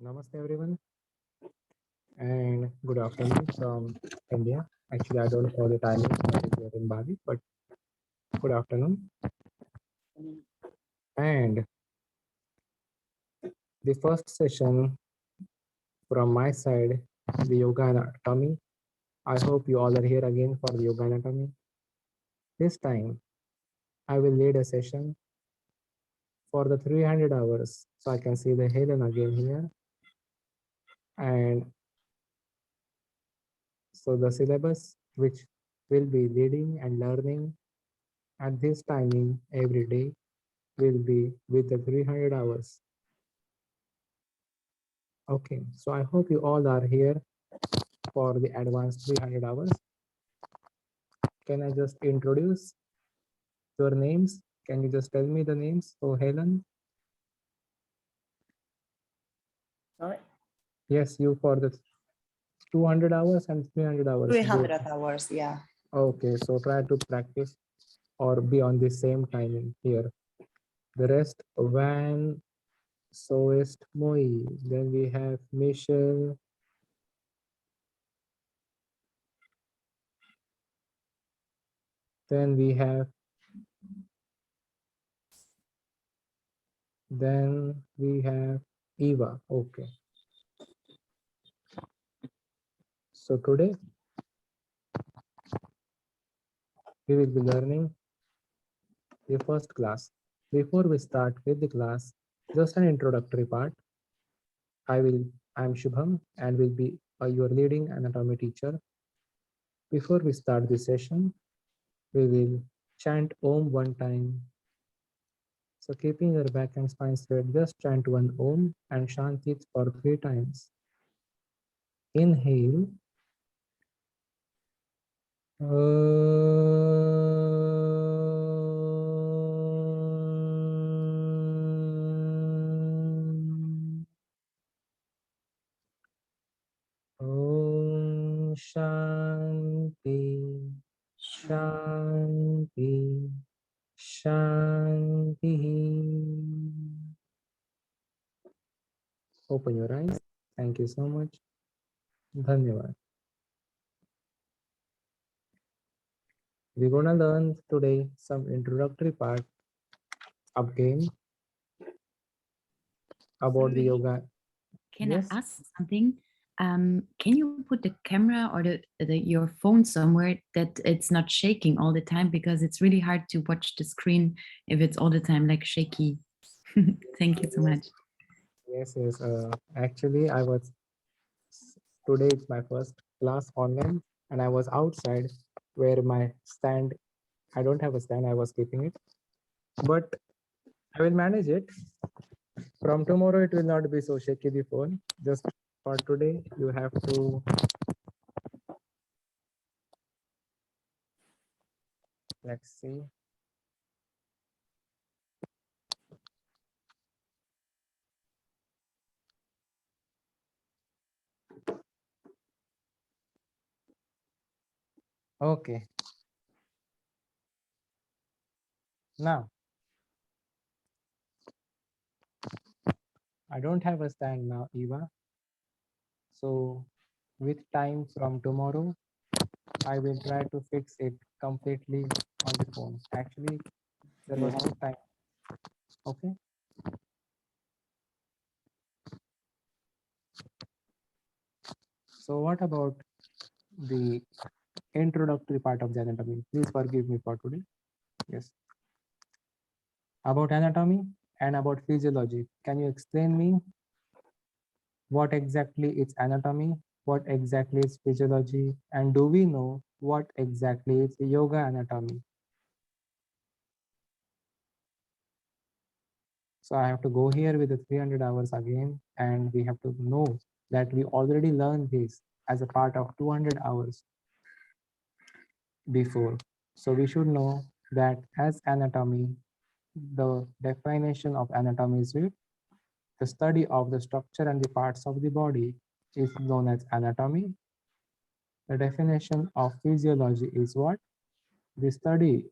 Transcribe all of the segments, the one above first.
Namaste everyone and good afternoon from India. Actually, I don't know the timing that is here in Bali, but good afternoon. And the first session from my side, the yoga anatomy. I hope you all are here again for the yoga anatomy. This time, I will lead a session for the 300 hours. So I can see the Helen again here. And so the syllabus which will be leading and learning at this timing every day will be with the 300 hours. Okay, so I hope you all are here for the advanced 300 hours. Can I just introduce your names? Can you just tell me the names? So Helen. Sorry? Yes, you for the 200 hours and 300 hours. 300 both. hours, yeah. Okay, so try to practice or be on the same timing here. The rest, Van, Soest, Moi. Then we have Michelle. Then we have Eva. Okay. So today we will be learning the first class. Before we start with the class, just an introductory part. I am Shubham and will be your leading anatomy teacher. Before we start the session, we will chant Om one time. So keeping your back and spine straight, just chant one Om and Shanti for 3 times. Inhale. Om Shanti, Shanti, Shanti. Open your eyes. Thank you so much. Dhanyavad. We're gonna learn today some introductory part again about the yoga. Can Yes. I ask something? Can you put the camera or your phone somewhere that it's not shaking all the time, because it's really hard to watch the screen if it's all the time like shaky. Thank you so much. Yes, yes. Actually, today it's my first class online and I was outside where my stand, I don't have a stand, I was keeping it, but I will manage it. From tomorrow, it will not be so shaky, the phone. Just for today, you have to, let's see. Okay. Now, I don't have a stand now, Eva. So with time from tomorrow, I will try to fix it completely on the phone. Actually, there was no time. Okay. So what about the introductory part of the anatomy? Please forgive me for today. Yes. About anatomy and about physiology. Can you explain me what exactly is anatomy, what exactly is physiology, and do we know what exactly is yoga anatomy? So I have to go here with the 300 hours again, and we have to know that we already learned this as a part of 200 hours before. So we should know that as anatomy, the definition of anatomy is the study of the structure and the parts of the body is known as anatomy. The definition of physiology is what? The study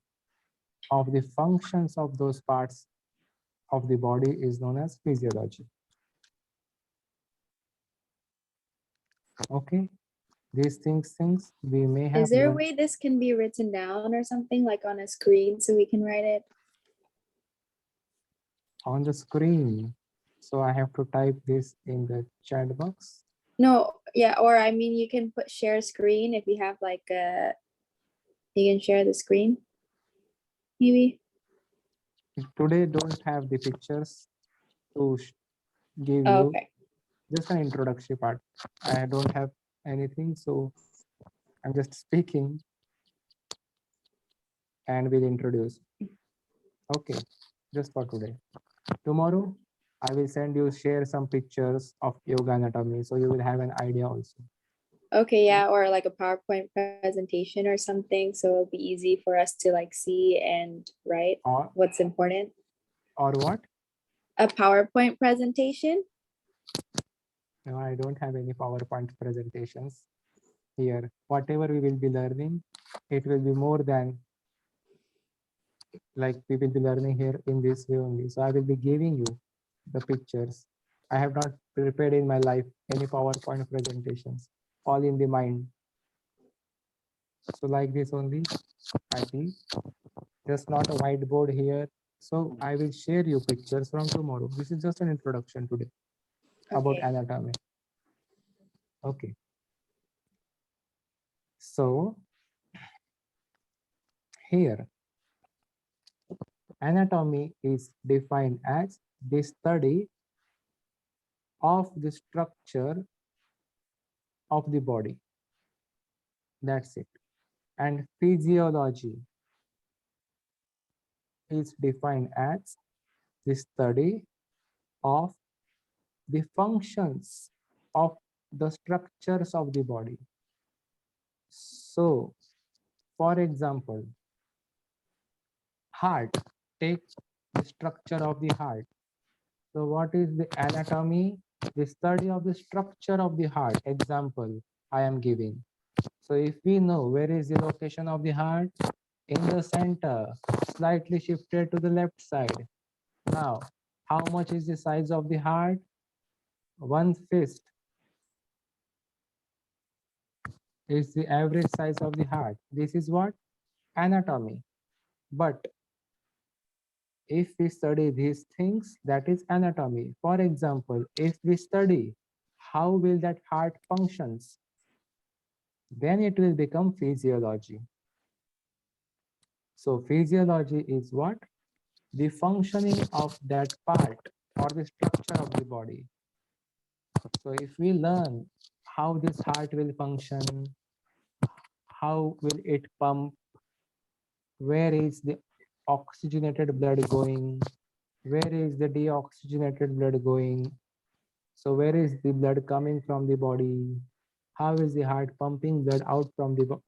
of the functions of those parts of the body is known as physiology. Okay, these things we may have Is there a learned way this can be written down or something like on a screen so we can write it? on the screen. So I have to type this in the chat box. No, yeah, or I mean, you can put share screen if you have like you can share the screen, maybe. Today don't have the pictures to give Oh, you, okay. just an introductory part. I don't have anything, so I'm just speaking and will introduce. Okay, just for today. Tomorrow, I will send you share some pictures of yoga anatomy, so you will have an idea also. Okay, yeah, or like a PowerPoint presentation or something, so it'll be easy for us to like see and write Or what's important. what? A PowerPoint presentation? No, I don't have any PowerPoint presentations here. Whatever we will be learning, it will be more than like we will be learning here in this way only. So I will be giving you the pictures. I have not prepared in my life any PowerPoint presentations, all in the mind. So like this only, I think, just not a whiteboard here. So I will share you pictures from tomorrow. This is just an introduction today about Okay. anatomy. Okay. So here, anatomy is defined as the study of the structure of the body. That's it. And physiology is defined as the study of the functions of the structures of the body. So, for example, heart, take the structure of the heart. So what is the anatomy? The study of the structure of the heart. Example I am giving. So if we know where is the location of the heart, in the center, slightly shifted to the left side. Now, how much is the size of the heart? One fist is the average size of the heart. This is what? Anatomy. But if we study these things, that is anatomy. For example, if we study how will that heart functions, then it will become physiology. So physiology is what? The functioning of that part or the structure of the body. So if we learn how this heart will function, how will it pump, where is the oxygenated blood going, where is the deoxygenated blood going, so where is the blood coming from the body, how is the heart pumping blood out from the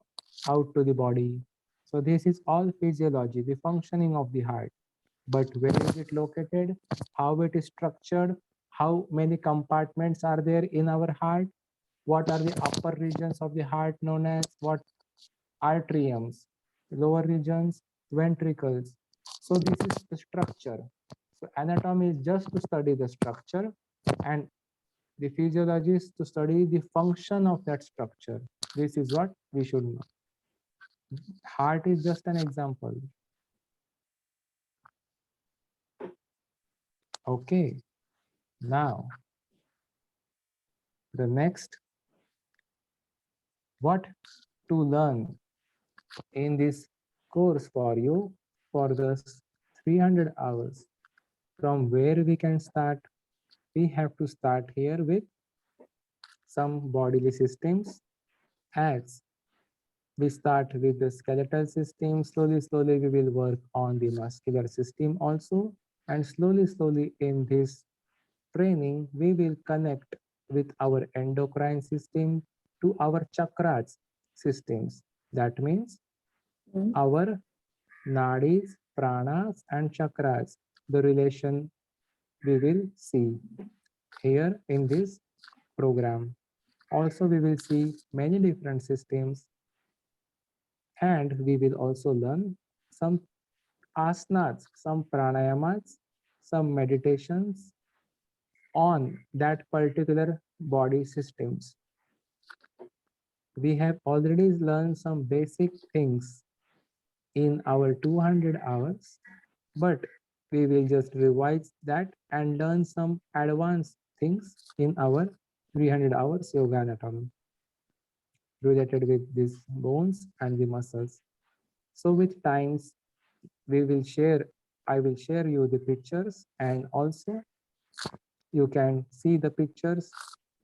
out to the body. So this is all physiology, the functioning of the heart. But where is it located, how it is structured, how many compartments are there in our heart, what are the upper regions of the heart known as what? Atriums, lower regions, ventricles. So this is the structure. So anatomy is just to study the structure, and the physiology is to study the function of that structure. This is what we should know. Heart is just an example. Okay, now the next, what to learn in this course for you for the 300 hours. From where we can start? We have to start here with some bodily systems. As we start with the skeletal system, slowly we will work on the muscular system also, and slowly in this training we will connect with our endocrine system to our chakras systems. That means Mhm. our nadis, pranas and chakras, the relation we will see here in this program. Also, we will see many different systems, and we will also learn some asanas, some pranayamas, some meditations on that particular body systems. We have already learned some basic things in our 200 hours, but we will just revise that and learn some advanced things in our 300 hours yoga anatomy related with these bones and the muscles. So with times we will share, I will share you the pictures, and also you can see the pictures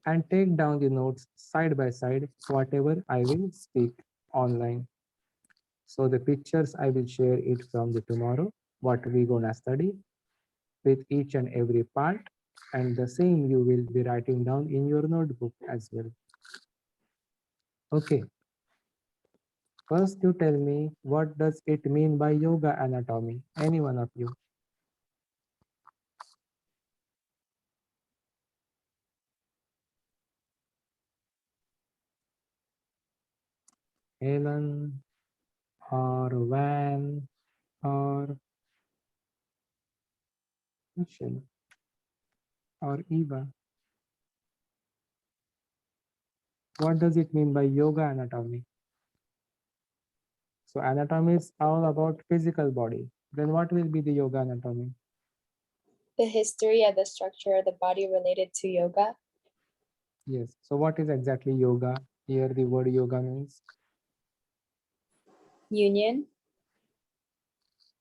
and take down the notes side by side, whatever I will speak online. So the pictures I will share it from the tomorrow, what we gonna study with each and every part, and the same you will be writing down in your notebook as well. Okay, first you tell me what does it mean by yoga anatomy? Any one of you? Helen or Van or Michelle or Eva? What does it mean by yoga anatomy? So anatomy is all about physical body. Then what will be the yoga anatomy? The history of the structure of the body related to yoga. Yes. So what is exactly yoga? Here the word yoga means. Union.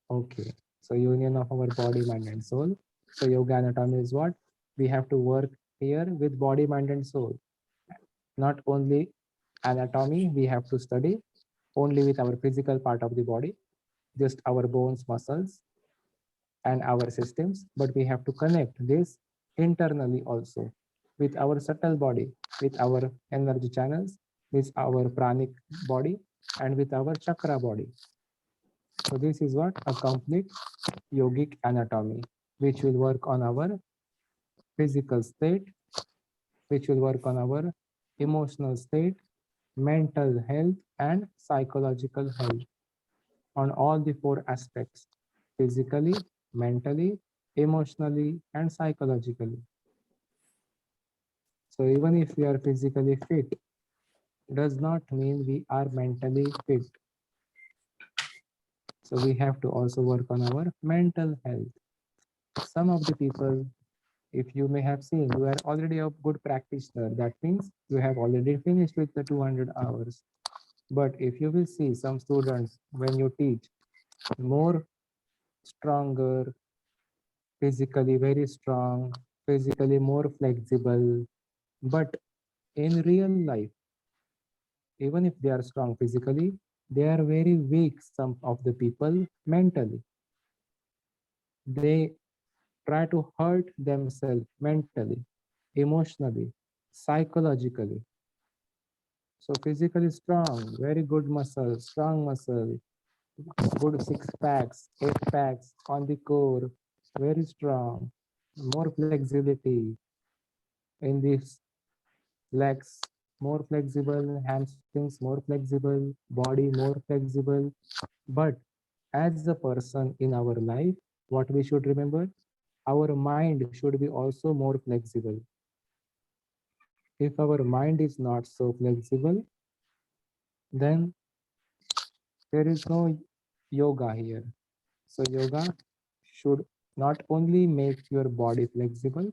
Okay. So union of our body, mind and soul. So yoga anatomy is what? We have to work here with body, mind and soul. Not only anatomy we have to study only with our physical part of the body, just our bones, muscles, and our systems, but we have to connect this internally also with our subtle body, with our energy channels, with our pranic body, and with our chakra body. So this is what a complete yogic anatomy, which will work on our physical state, which will work on our emotional state, mental health, and psychological health on all the four aspects: physically, mentally, emotionally, and psychologically. So even if we are physically fit, does not mean we are mentally fit. So we have to also work on our mental health. Some of the people, if you may have seen, you are already a good practitioner. That means you have already finished with the 200 hours. But if you will see some students, when you teach, more stronger, physically very strong, physically more flexible, but in real life, even if they are strong physically, they are very weak, some of the people mentally. They try to hurt themselves mentally, emotionally, psychologically. So physically strong, very good muscle, strong muscle, good six packs, eight packs on the core, very strong, more flexibility in these legs, more flexible, hamstrings more flexible, body more flexible. But as a person in our life, what we should remember, our mind should be also more flexible. If our mind is not so flexible, then there is no yoga here. So yoga should not only make your body flexible,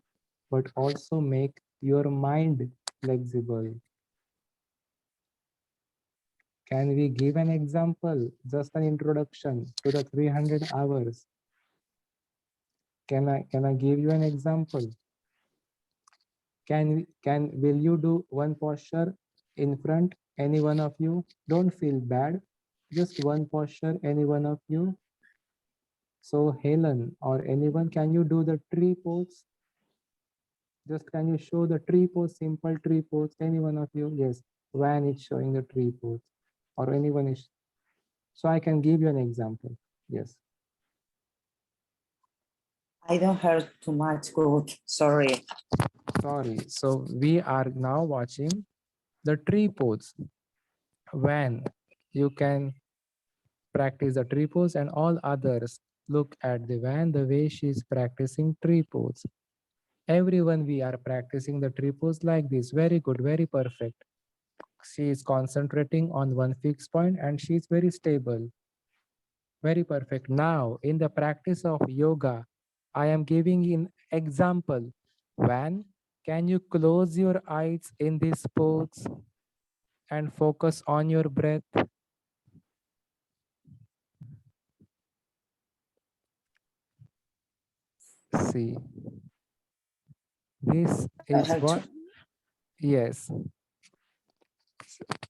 but also make your mind flexible. Can we give an example? Just an introduction to the 300 hours. Can I give you an example? Will you do one posture in front? Any one of you? Don't feel bad. Just one posture, any one of you. So Helen or anyone, can you do the tree pose? Just can you show the tree pose, simple tree pose? Any one of you? Yes, Van is showing the tree pose, or anyone is. So I can give you an example. Yes. I don't hear too much good, sorry. Sorry. So we are now watching the tree pose. When you can practice the tree pose and all others look at the van the way she is practicing tree pose. Everyone we are practicing the tree pose like this. Very good, very perfect. She is concentrating on one fixed point and she is very stable. Very perfect. Now, in the practice of yoga, I am giving an example. When can you close your eyes in this pose and focus on your breath? See, this I is have what, to. yes.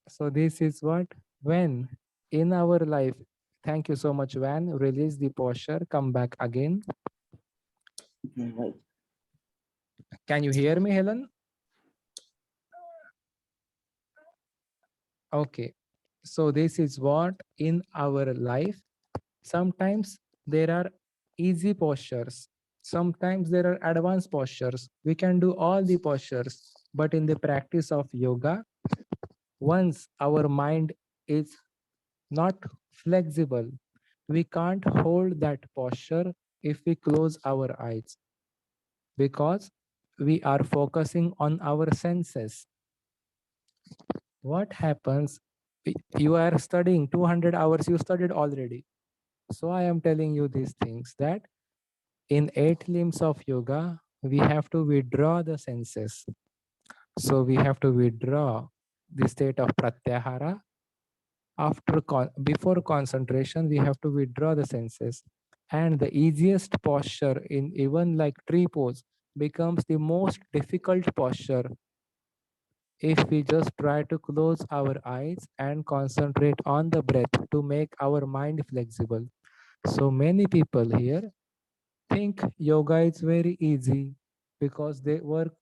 So this is what, when in our life, thank you so much, Van, release the posture, come back again. Wait. Can you hear me, Helen? Okay. So this is what in our life, sometimes there are easy postures. Sometimes there are advanced postures. We can do all the postures, but in the practice of yoga, once our mind is not flexible, we can't hold that posture if we close our eyes, because we are focusing on our senses. What happens? You are studying 200 hours, you studied already. So I am telling you these things, that in 8 limbs of yoga, we have to withdraw the senses. So we have to withdraw the state of pratyahara. Before concentration, we have to withdraw the senses. And the easiest posture in even like tree pose becomes the most difficult posture if we just try to close our eyes and concentrate on the breath to make our mind flexible. So many people here think yoga is very easy because they work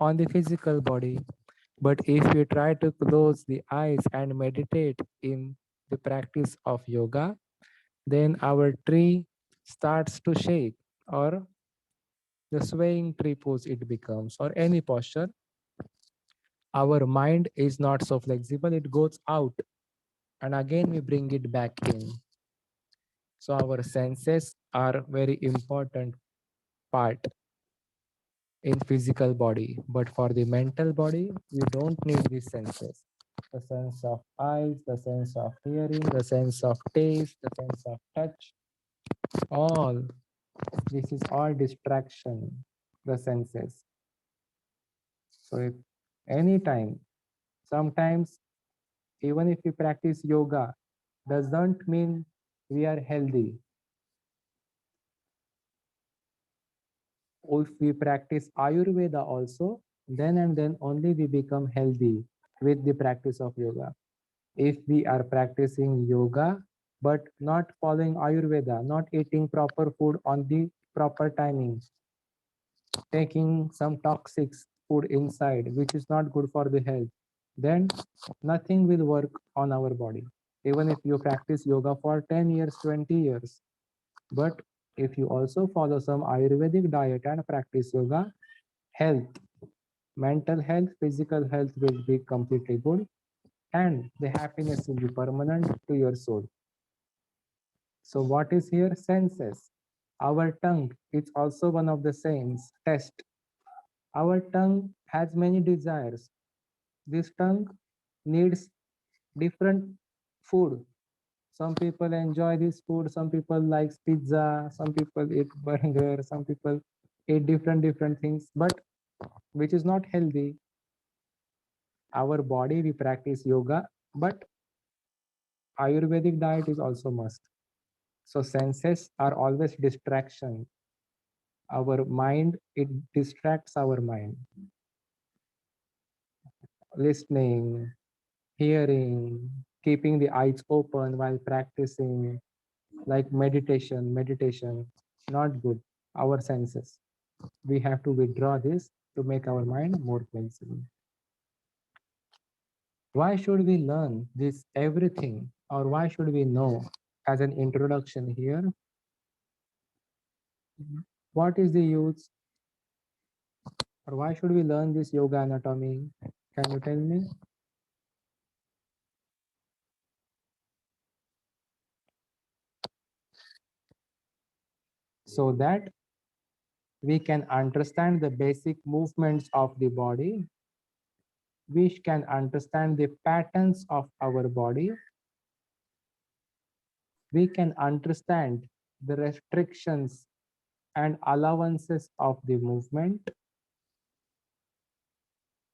on the physical body. But if we try to close the eyes and meditate in the practice of yoga, then our tree starts to shake, or the swaying tree pose it becomes, or any posture. Our mind is not so flexible, it goes out, and again we bring it back in. So our senses are very important part in physical body, but for the mental body, we don't need these senses. The sense of eyes, the sense of hearing, the sense of taste, the sense of touch, all this is all distraction, the senses. So if anytime, sometimes even if we practice yoga, doesn't mean we are healthy. If we practice Ayurveda also, then and then only we become healthy with the practice of yoga. If we are practicing yoga, but not following Ayurveda, not eating proper food on the proper timing, taking some toxic food inside, which is not good for the health, then nothing will work on our body. Even if you practice yoga for 10 years, 20 years, but if you also follow some Ayurvedic diet and practice yoga, health, mental health, physical health will be completely good, and the happiness will be permanent to your soul. So what is here? Senses. Our tongue is also one of the sense test. Our tongue has many desires. This tongue needs different food. Some people enjoy this food, some people like pizza, some people eat burger, some people eat different things, but which is not healthy. Our body, we practice yoga, but Ayurvedic diet is also must. So senses are always distraction. Our mind, it distracts our mind. Listening, hearing, keeping the eyes open while practicing, like meditation, not good. Our senses. We have to withdraw this to make our mind more flexible. Why should we learn this everything, or why should we know? As an introduction here, what is the use, or why should we learn this yoga anatomy? Can you tell me? So that we can understand the basic movements of the body we can understand the patterns of our body. We can understand the restrictions and allowances of the movement.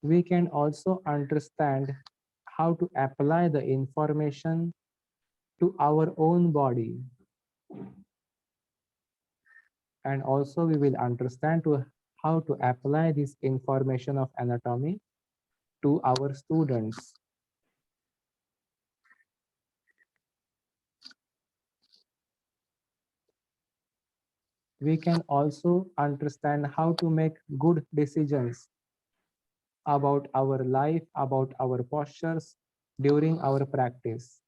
We can also understand how to apply the information to our own body. And also we will understand how to apply this information of anatomy to our students. We can also understand how to make good decisions about our life, about our postures during our practice.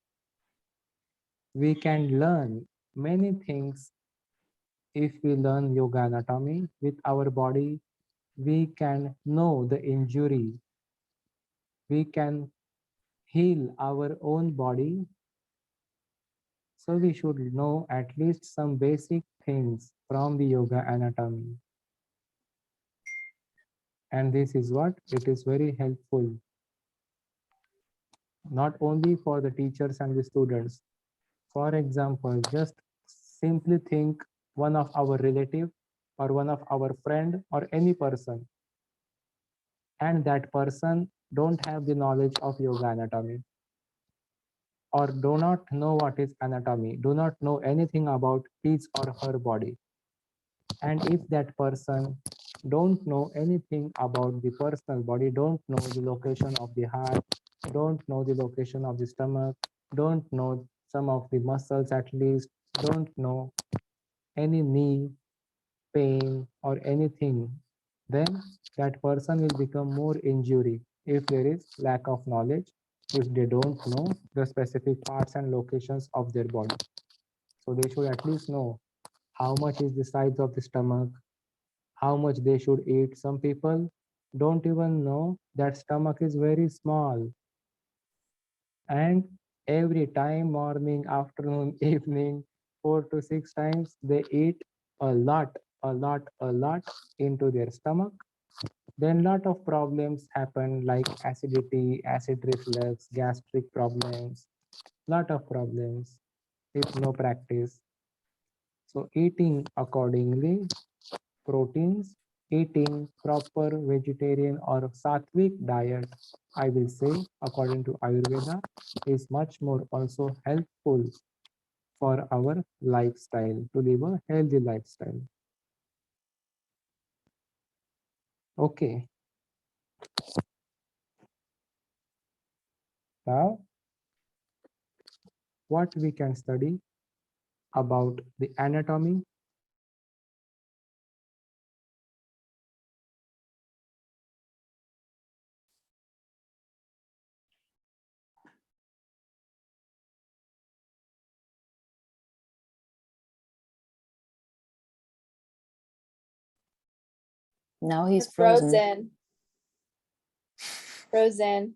We can learn many things if we learn yoga anatomy with our body. We can know the injury. We can heal our own body. So we should know at least some basic things from the yoga anatomy. And this is what it is very helpful, not only for the teachers and the students. For example, just simply think one of our relative or one of our friend or any person, and that person don't have the knowledge of yoga anatomy or do not know what is anatomy, do not know anything about his or her body. And if that person don't know anything about the personal body, don't know the location of the heart, don't know the location of the stomach, don't know some of the muscles at least, don't know any knee pain or anything, then that person will become more injury if there is lack of knowledge, if they don't know the specific parts and locations of their body. So they should at least know how much is the size of the stomach, how much they should eat. Some people don't even know that stomach is very small. And every time, morning, afternoon, evening, 4 to 6 times, they eat a lot into their stomach. Then lot of problems happen like acidity, acid reflux, gastric problems, lot of problems if no practice. So eating accordingly, proteins, eating proper vegetarian or sattvic diet, I will say, according to Ayurveda, is much more also helpful for our lifestyle, to live a healthy lifestyle. Okay. Now, what we can study about the anatomy. Now he's You're frozen. Frozen.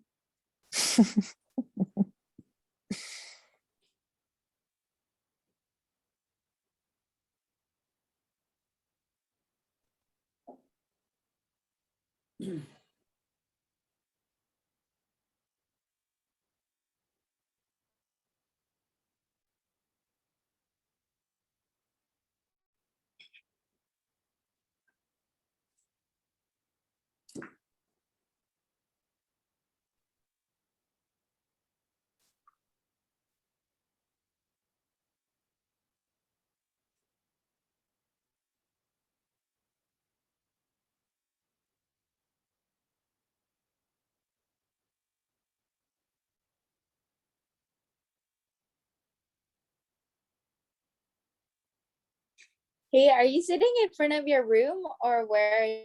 Hey, are you sitting in front of your room or where is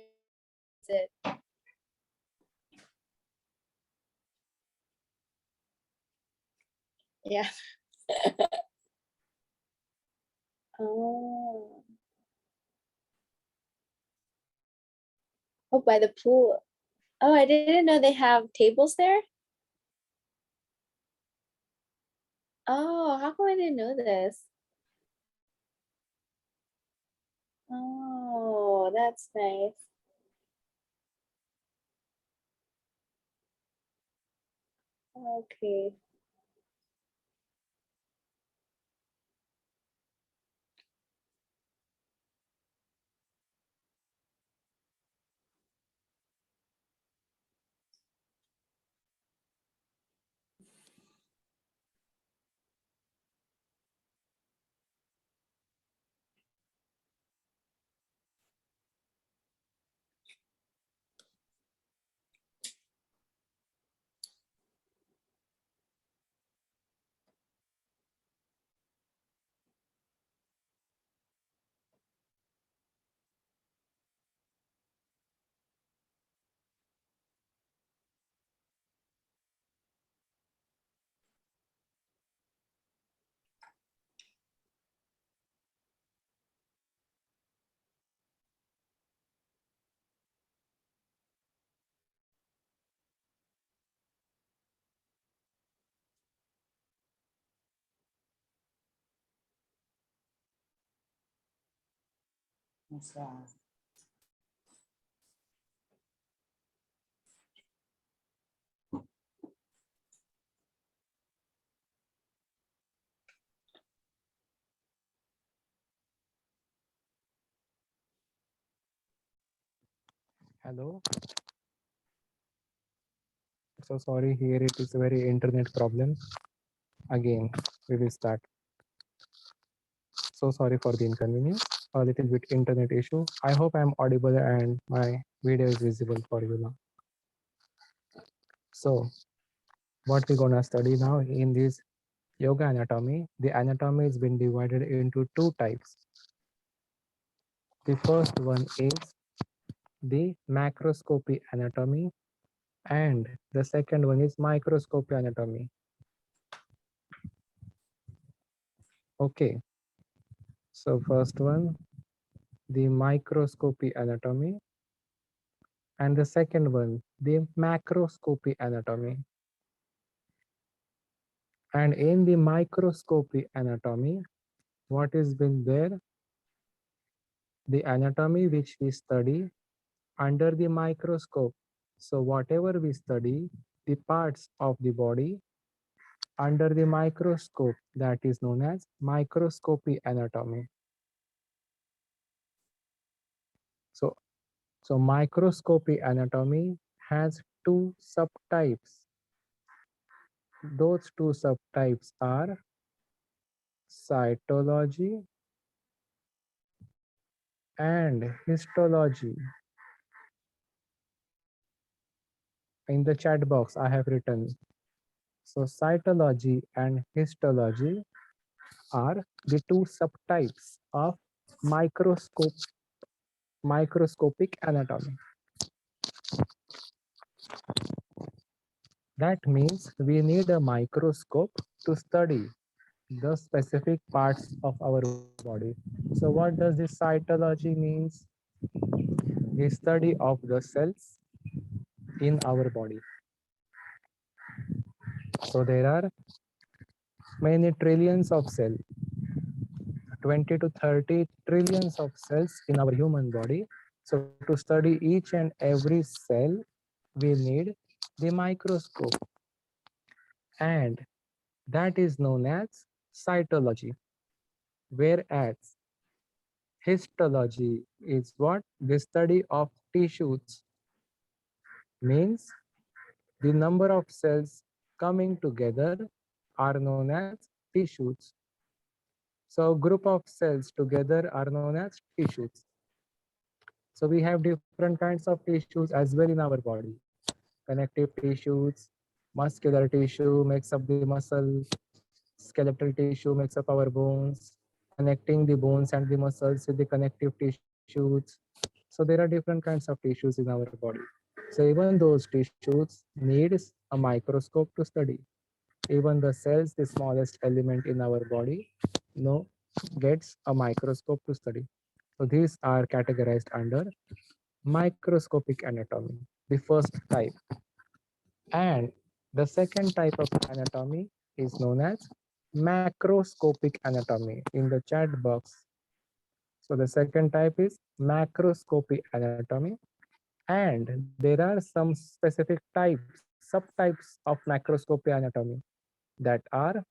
it? Yeah. Oh. Oh, by the pool. Oh, I didn't know they have tables there. Oh, how come I didn't know this? Oh, that's nice. Okay. Yes, Hello. So sorry, here it is a very internet problem. Again, we will start. So sorry for the inconvenience. A little bit internet issue. I hope I'm audible and my video is visible for you now. So what we're gonna study now in this yoga anatomy, the anatomy has been divided into two types. The first one is the macroscopic anatomy and the second one is microscopic anatomy. Okay, so first one, the microscopic anatomy, and the second one, the macroscopic anatomy. And in the microscopic anatomy, what is been there? The anatomy which we study under the microscope. So whatever we study, the parts of the body under the microscope, that is known as microscopic anatomy. So, so microscopic anatomy has two subtypes. Those two subtypes are cytology and histology. In the chat box, I have written. So cytology and histology are the two subtypes of microscopic anatomy. That means we need a microscope to study the specific parts of our body. So what does this cytology means? The study of the cells in our body. So there are many trillions of cells, 20 to 30 trillions of cells in our human body. So to study each and every cell, we need the microscope. And that is known as cytology. Whereas histology is what? The study of tissues. Means the number of cells coming together are known as tissues. So group of cells together are known as tissues. So we have different kinds of tissues as well in our body. Connective tissues, muscular tissue makes up the muscle, skeletal tissue makes up our bones, connecting the bones and the muscles with the connective tissues. So there are different kinds of tissues in our body. So even those tissues needs a microscope to study. Even the cells, the smallest element in our body, no, gets a microscope to study. So these are categorized under microscopic anatomy, the first type. And the second type of anatomy is known as macroscopic anatomy in the chat box. So the second type is macroscopic anatomy. And there are some specific types subtypes of macroscopic anatomy, that are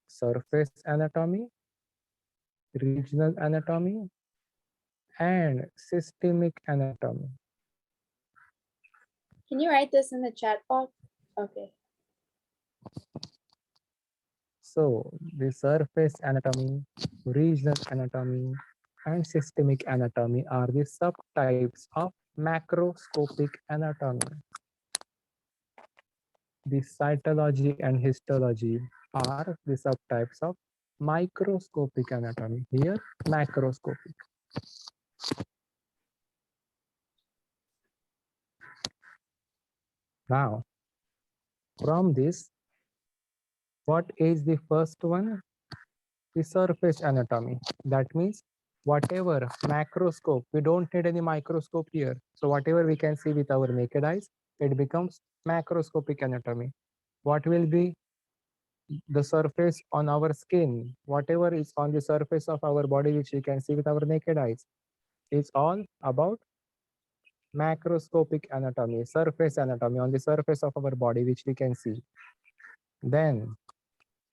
surface anatomy, regional anatomy, and systemic anatomy. Can you write this in the chat box? Okay. So the surface anatomy, regional anatomy, and systemic anatomy are the subtypes of macroscopic anatomy. The cytology and histology are the subtypes of microscopic anatomy. Here, macroscopic. Now, from this, what is the first one? The surface anatomy. That means whatever macroscope, we don't need any microscope here. So whatever we can see with our naked eyes, it becomes macroscopic anatomy. What will be the surface on our skin? Whatever is on the surface of our body, which we can see with our naked eyes, is all about macroscopic anatomy, surface anatomy on the surface of our body, which we can see. Then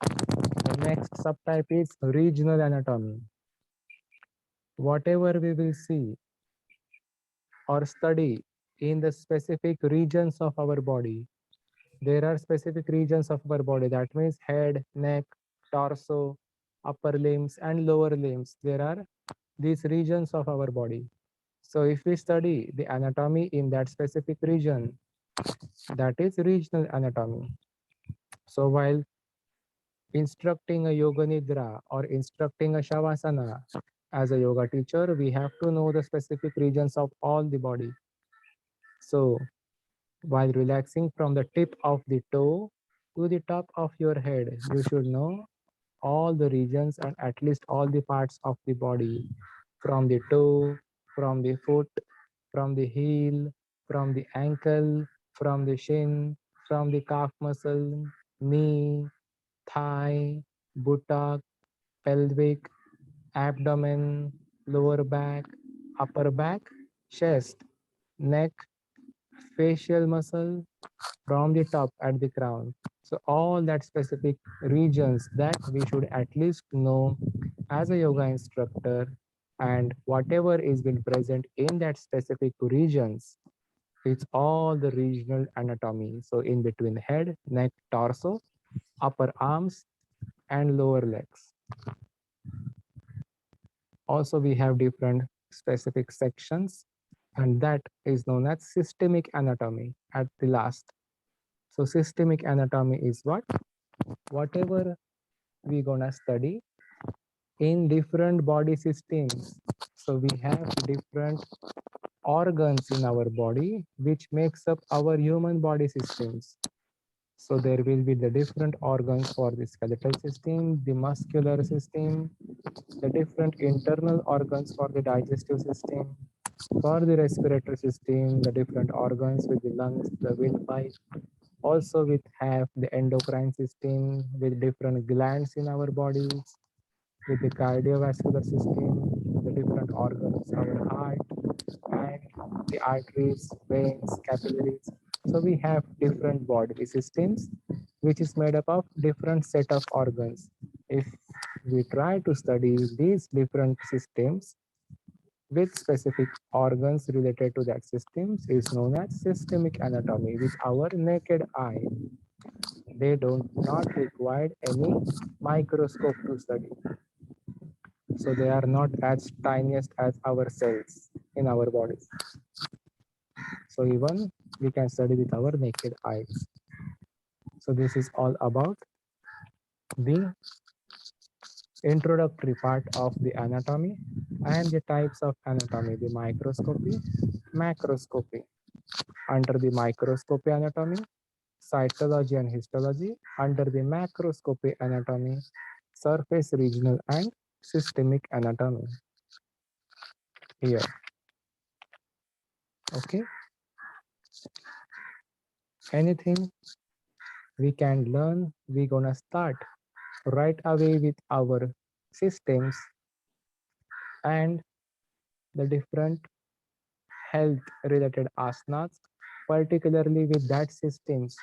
the next subtype is regional anatomy. Whatever we will see or study in the specific regions of our body, there are specific regions of our body. That means head, neck, torso, upper limbs, and lower limbs. There are these regions of our body. So if we study the anatomy in that specific region, that is regional anatomy. So while instructing a yoga nidra or instructing a shavasana as a yoga teacher, we have to know the specific regions of all the body. So while relaxing from the tip of the toe to the top of your head, you should know all the regions and at least all the parts of the body, from the toe, from the foot, from the heel, from the ankle, from the shin, from the calf muscle, knee, thigh, buttock, pelvic, abdomen, lower back, upper back, chest, neck, facial muscle, from the top at the crown. So all that specific regions that we should at least know as a yoga instructor, and whatever is been present in that specific regions, it's all the regional anatomy. So in between head, neck, torso, upper arms, and lower legs. Also, we have different specific sections, and that is known as systemic anatomy at the last. So systemic anatomy is what? Whatever we gonna study in different body systems. So we have different organs in our body which makes up our human body systems. So there will be the different organs for the skeletal system, the muscular system, the different internal organs for the digestive system, for the respiratory system, the different organs with the lungs, the windpipe. Also, we have the endocrine system with different glands in our bodies, with the cardiovascular system, the different organs, our heart, and the arteries, veins, capillaries. So we have different body systems, which is made up of different set of organs. If we try to study these different systems with specific organs related to that systems is known as systemic anatomy with our naked eye. They don't not require any microscope to study. So they are not as tiniest as our cells in our bodies. So even we can study with our naked eyes. So this is all about the introductory part of the anatomy and the types of anatomy, the microscopy, macroscopy. Under the microscopy anatomy, cytology and histology. Under the macroscopy anatomy, surface, regional, and systemic anatomy. Here. Okay. Anything we can learn, we're gonna start right away with our systems and the different health related asanas particularly with that systems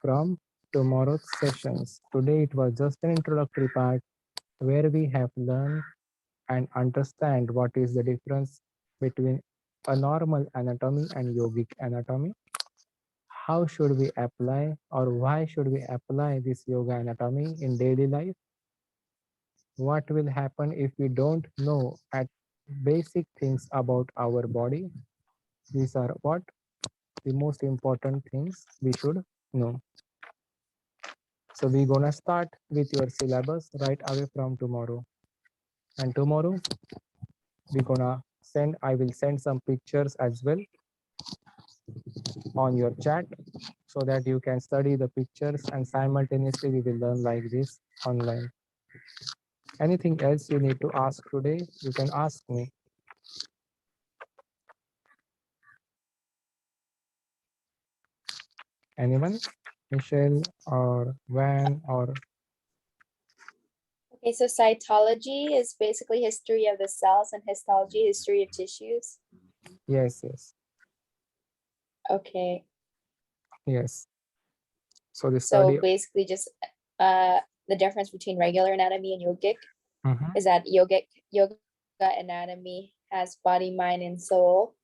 from tomorrow's sessions. Today it was just an introductory part where we have learned and understand what is the difference between a normal anatomy and yogic anatomy. How should we apply or why should we apply this yoga anatomy in daily life? What will happen if we don't know at basic things about our body? These are what the most important things we should know. So we're gonna start with your syllabus right away from tomorrow. And tomorrow we're gonna I will send some pictures as well on your chat so that you can study the pictures and simultaneously we will learn like this online. Anything else you need to ask today, you can ask me. Anyone? Michelle or Van or Okay, so cytology is basically history of the cells and histology, history of tissues. yes. Okay, Yes. So the so study. basically just the difference between regular anatomy and yogic Mhm, is that yoga anatomy has body, mind, and soul,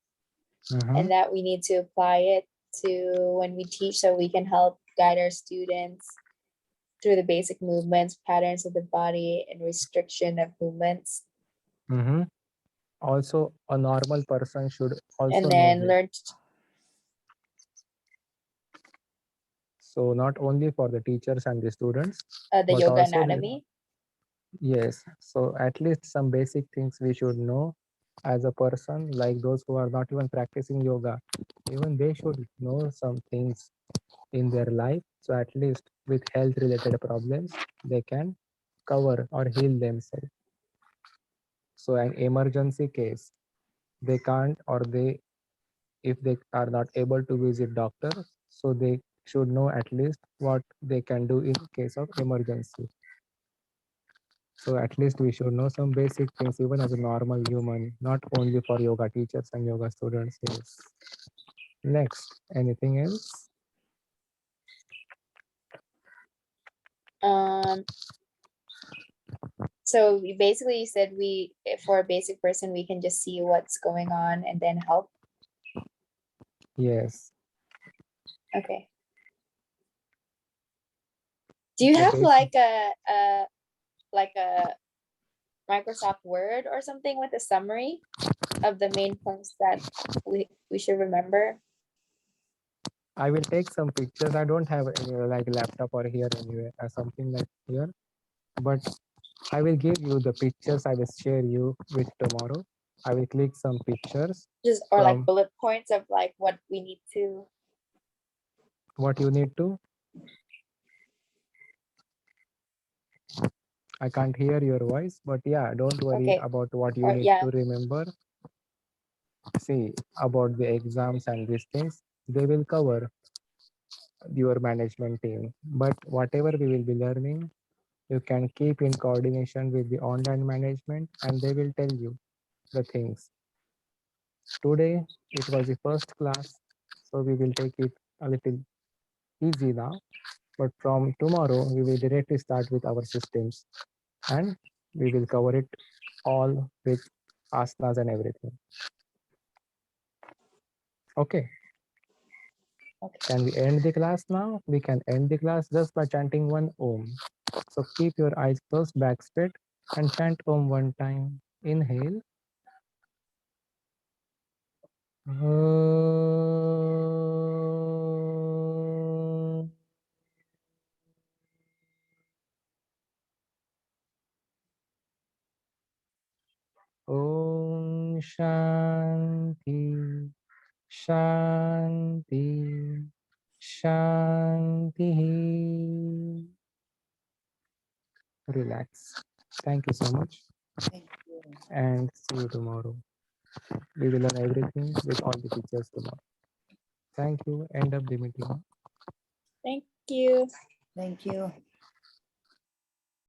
mhm, and that we need to apply it to when we teach so we can help guide our students through the basic movements, patterns of the body, and restriction of movements, mhm. Also, a normal person should also and know then this. learn So not only for the teachers and the students, the but yoga also anatomy. yes. So at least some basic things we should know as a person, like those who are not even practicing yoga, even they should know some things in their life. So at least with health related problems, they can cover or heal themselves. So an emergency case, they can't or they if they are not able to visit doctor, so they should know at least what they can do in case of emergency. So at least we should know some basic things even as a normal human, not only for yoga teachers and yoga students. Yes. Next, anything else? So we basically said for a basic person, we can just see what's going on and then help. Yes. Okay. Do you So have basic- like a Microsoft Word or something with a summary of the main points that we should remember? I will take some pictures. I don't have any like laptop or here anyway or something like here, but I will give you the pictures. I will share you with tomorrow. I will click some pictures Just or like from bullet points of like what we need to. what you need to. I can't hear your voice, but yeah, don't worry Okay. about what you Or need yeah. to remember. See about the exams and these things, they will cover your management team. But whatever we will be learning, you can keep in coordination with the online management and they will tell you the things. Today, it was the first class, so we will take it a little easy now. But from tomorrow, we will directly start with our systems and we will cover it all with asanas and everything. Okay. Okay. Can we end the class now? We can end the class just by chanting one Om. So keep your eyes closed, back straight, and chant Om one time. Inhale. Om. Om Shanti. Shanti. Shanti. Relax. Thank you so much Thank you. and see you tomorrow. We will learn everything with all the teachers tomorrow. Thank you. End of the meeting. Thank you. Thank you.